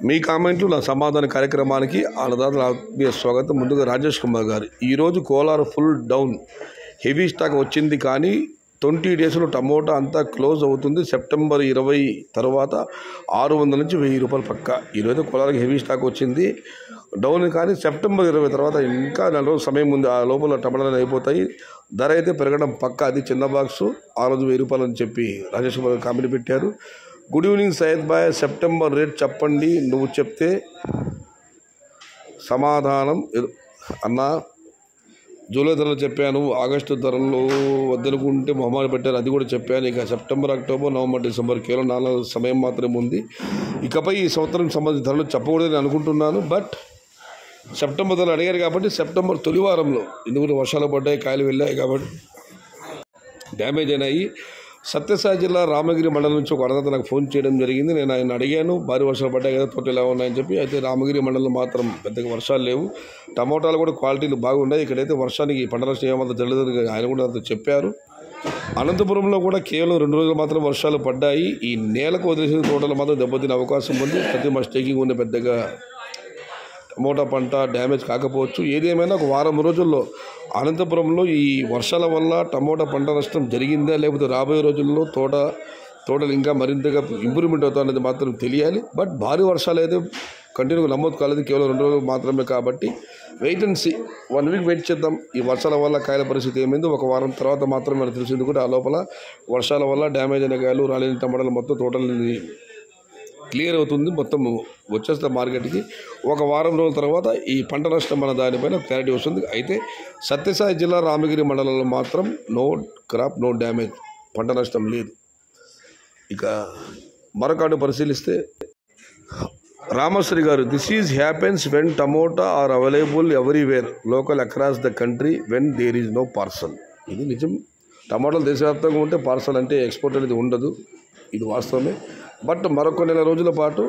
మీ కామెంట్లు నా సమాధాన కార్యక్రమానికి అన్నదాతల ఆత్మీయ స్వాగతం. ముందుగా రాజేష్ కుమార్ గారు, ఈరోజు Kolar full down, heavy stock వచ్చింది, కానీ 20 డేస్లో టమోటా అంతా క్లోజ్ అవుతుంది. సెప్టెంబర్ 20 తర్వాత 600 నుంచి 1000 రూపాయలు పక్క. ఈరోజు కోలార్కి హెవీ స్టాక్ వచ్చింది డౌన్, కానీ సెప్టెంబర్ 20 తర్వాత ఇంకా 4 రోజుల సమయం ఉంది. ఆ లోపల టమాటాలు అయిపోతాయి. ధర అయితే పెరగడం పక్క. అది చిన్న బాక్సు ఆ రోజు 1000 రూపాయలు అని చెప్పి రాజేష్ కుమార్ గారు కామెంట్ పెట్టారు. గుడ్ ఈవినింగ్ సయ్యద్ బాయ్, సెప్టెంబర్ రేట్ చెప్పండి, నువ్వు చెప్తే సమాధానం అన్నా. జూలై ధరలు చెప్పాను, ఆగస్టు ధరలు వద్దనుకుంటే మొహమాట పెట్టారు, అది కూడా చెప్పాను. ఇక సెప్టెంబర్, అక్టోబర్, నవంబర్, డిసెంబర్ కేవలం 4 నెలల సమయం మాత్రమే ఉంది. ఇకపై ఈ సంవత్సరం సంబంధించిన ధరలు చెప్పకూడదని అనుకుంటున్నాను. బట్ సెప్టెంబర్ ధరలు అడిగారు కాబట్టి సెప్టెంబర్ తొలి వారంలో, ఎందుకంటే వర్షాలు పడ్డాయి, కాయలు వెళ్ళాయి కాబట్టి డ్యామేజ్ అయినాయి. సత్యసాయి జిల్లా రామగిరి మండలం నుంచి ఒక అన్నదాత నాకు ఫోన్ చేయడం జరిగింది. నేను ఆయన అడిగాను, భారీ వర్షాలు పడ్డాయి కదా, తోటలు ఎలా ఉన్నాయని చెప్పి. అయితే రామగిరి మండలం మాత్రం పెద్దగా వర్షాలు లేవు, టమోటాలు కూడా క్వాలిటీలు బాగున్నాయి. ఇక్కడైతే వర్షానికి పంట నష్టం ఏమంతా తెలియదు, ఆయన కూడా అంత చెప్పారు. అనంతపురంలో కూడా కేవలం 2 రోజులు మాత్రం వర్షాలు పడ్డాయి. ఈ నేలకు వదిలేసిన తోటలు మాత్రం దెబ్బతినే అవకాశం ఉంది. ప్రతి స్టేకింగ్ ఉన్న పెద్దగా టమోటా పంట డ్యామేజ్ కాకపోవచ్చు. ఏదేమైనా ఒక వారం రోజుల్లో అనంతపురంలో ఈ వర్షాల వల్ల టమోటా పంట నష్టం జరిగిందా, లేకపోతే రాబోయే రోజుల్లో తోటలు ఇంకా మరింతగా ఇంప్రూవ్మెంట్ అవుతాయనేది మాత్రం తెలియాలి. బట్ భారీ వర్షాలు అయితే కంటిన్యూగా నమోదు కాలేదు, కేవలం 2 రోజులు మాత్రమే. కాబట్టి wait and see, 1 week wait చేద్దాం. ఈ వర్షాల వల్ల కాయల పరిస్థితి ఏమైంది ఒక వారం తర్వాత మాత్రమే మనకు తెలిసింది. కూడా ఆ లోపల వర్షాల వల్ల డ్యామేజ్ అయిన కాయలు, రాలేని టమాటాలు మొత్తం తోటలని క్లియర్ అవుతుంది, మొత్తం వచ్చేస్తే మార్కెట్కి. ఒక వారం రోజుల తర్వాత ఈ పంట నష్టం మన దానిపైన క్లారిటీ వస్తుంది. అయితే సత్యసాయి జిల్లా రామగిరి మండలంలో మాత్రం నో క్రాప్, నో డ్యామేజ్, పంట నష్టం లేదు. ఇక మరొకటి పరిశీలిస్తే Ramasri garu, this is happens when tomato are available everywhere local across the country when there is no parcel. ఇది నిజం. టమాటాలు దేశవ్యాప్తంగా ఉంటే పార్సల్ అంటే ఎక్స్పోర్ట్ అనేది ఉండదు, ఇది వాస్తవమే. బట్ మరొక నెల రోజుల పాటు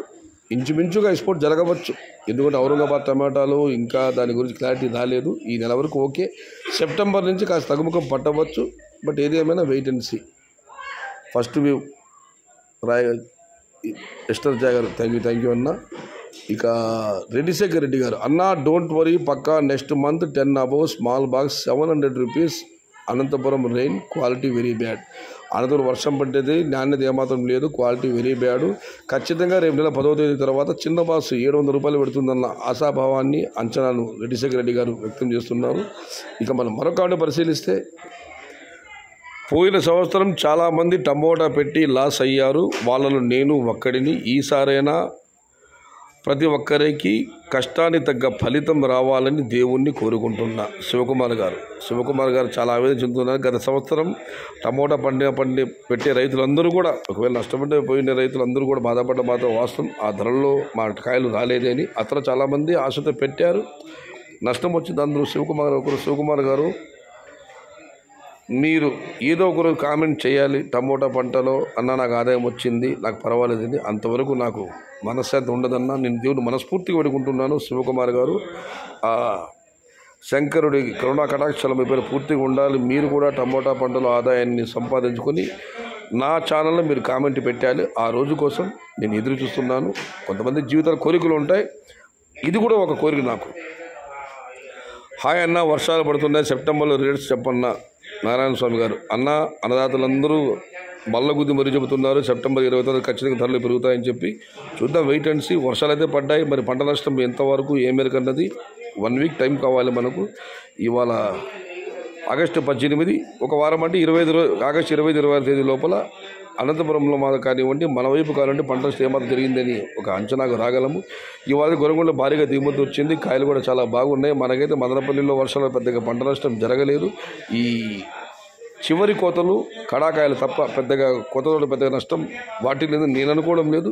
ఇంచుమించుగా ఎక్స్పోర్ట్ జరగవచ్చు, ఎందుకంటే ఔరంగాబాద్ టమాటాలు ఇంకా దాని గురించి క్లారిటీ రాలేదు. ఈ నెల వరకు ఓకే, సెప్టెంబర్ నుంచి కాస్త తగ్గుముఖం పట్టవచ్చు. బట్ ఏది ఏమైనా wait and see. First view Esther జా గారు, థ్యాంక్ యూ అన్న. ఇక రెడ్డిశేఖర్ రెడ్డి గారు, అన్న డోంట్ వరీ, పక్కా next month 10 above small box 700 rupees. Anantapur rain quality very bad. Anantapur వర్షం పడ్డది, నాణ్యత ఏమాత్రం లేదు, క్వాలిటీ వెరీ బ్యాడ్. ఖచ్చితంగా రేపు నెల 10వ తేదీ తర్వాత చిన్న బాక్స్ 700 రూపాయలు పెడుతుందన్న ఆశాభావాన్ని, అంచనాను రెడ్డిశేఖర్ రెడ్డి గారు వ్యక్తం చేస్తున్నారు. ఇక మనం మరొక పరిశీలిస్తే, పోయిన సంవత్సరం చాలామంది టమోటా పెట్టి లాస్ అయ్యారు, వాళ్ళను నేను ఒక్కడిని. ఈసారైనా ప్రతి ఒక్కరికి కష్టాన్ని తగ్గ ఫలితం రావాలని దేవుణ్ణి కోరుకుంటున్నా. శివకుమార్ గారు చాలా ఆవేదన చెందుతున్నారు. గత సంవత్సరం టమోటా పెట్టే రైతులందరూ కూడా, ఒకవేళ నష్టపడ్డ పోయిన రైతులందరూ కూడా బాధపడ్డ మాత్రం వాస్తవం. ఆ ధరల్లో మా కాయలు రాలేదని అతను చాలామంది ఆశతో పెట్టారు, నష్టం వచ్చింది అందరూ. శివకుమార్ గారు, మీరు ఏదో ఒకరు కామెంట్ చేయాలి, టమోటా పంటలో అన్న నాకు ఆదాయం వచ్చింది, నాకు పర్వాలేదండి, అంతవరకు నాకు మనశ్శాంతి ఉండదన్నా. నేను దేవుడు మనస్ఫూర్తిగా వేడుకుంటున్నాను. శివకుమార్ గారు, శంకరుడి కరుణా కటాక్షాల మీ పేరు పూర్తిగా ఉండాలి. మీరు కూడా టమోటా పంటలో ఆదాయాన్ని సంపాదించుకొని నా ఛానల్లో మీరు కామెంట్ పెట్టాలి. ఆ రోజు కోసం నేను ఎదురు చూస్తున్నాను. కొంతమంది జీవితాల కోరికలు ఉంటాయి, ఇది కూడా ఒక కోరిక నాకు. హాయ్ అన్న, వర్షాలు పడుతున్నాయి, సెప్టెంబర్లో రేట్స్ చెప్పన్నా. నారాయణ స్వామి గారు, అన్నదాతలందరూ బల్లగుద్ది మరీ చెబుతున్నారు, సెప్టెంబర్ 20 ఖచ్చితంగా ధరలు పెరుగుతాయని చెప్పి. చూద్దాం, వెయిట్ అండ్ సీ. వర్షాలు అయితే పడ్డాయి, మరి పంట నష్టం ఎంతవరకు ఏ మేరకు అన్నది 1 వీక్ టైం కావాలి మనకు. ఇవాళ ఆగస్టు 18, ఒక వారం అంటే ఆగస్టు 25-26 తేదీ లోపల అనంతపురంలో మాకు కానివ్వండి, మన వైపు కానివ్వండి, పంట నష్టం ఏమాత్రం జరిగిందని ఒక అంచనాకు రాగలము. ఇవాళ గొరగొండలో భారీగా దిగుమతి వచ్చింది, కాయలు కూడా చాలా బాగున్నాయి. మనకైతే మదనపల్లిలో వర్షాలు పెద్దగా పంట నష్టం జరగలేదు. ఈ చివరి కోతలు కడాకాయలు తప్ప పెద్దగా కోతలో పెద్దగా నష్టం వాటి లేదు, నేను అనుకోవడం లేదు.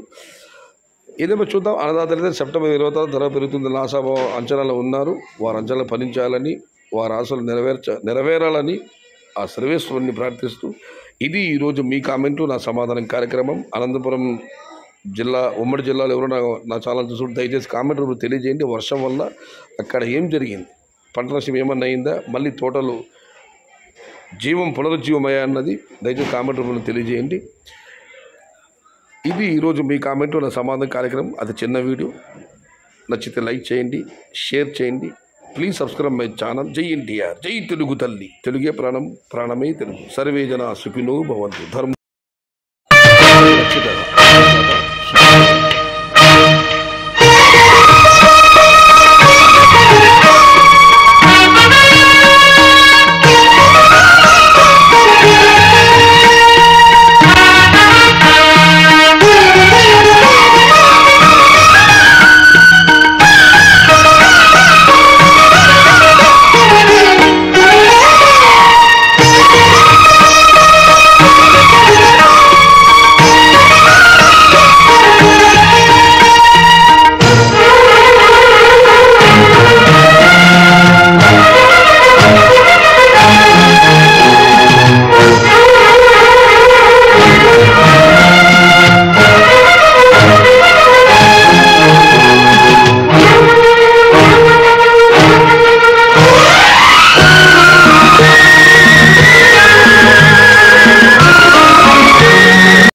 ఏదేమో చూద్దాం. అన్నదాతలు అయితే సెప్టెంబర్ 20 ధర పెరుగుతుందని ఆశాభావం అంచనాలు ఉన్నారు. వారి అంచనాలు ఫలించాలని, వారి ఆశలు నెరవేరాలని ఆ సర్వేశ్వరుని ప్రార్థిస్తూ, ఇది ఈరోజు మీ కామెంట్లు నా సమాధానం కార్యక్రమం. అనంతపురం జిల్లా, ఉమ్మడి జిల్లాలో ఎవరు నా ఛానల్ చూసుకుంటే దయచేసి కామెంట్ రూపంలో తెలియజేయండి. వర్షం వల్ల అక్కడ ఏం జరిగింది, పంట నష్టం ఏమన్నా అయిందా, మళ్ళీ తోటలు పునరుజ్జీవమయ్యా అన్నది దయచేసి కామెంట్ రూపంలో తెలియజేయండి. ఇది ఈరోజు మీ కామెంట్ నా సమాధాన కార్యక్రమం. అది చిన్న వీడియో. నచ్చితే లైక్ చేయండి, షేర్ చేయండి. Please subscribe my channel. జై ఎన్టీఆర్, జై తెలుగు తల్లి. తెలుగే ప్రాణం, ప్రాణమే తెలుగు. సర్వే జన సుఖినో భవంతు. ధర్మ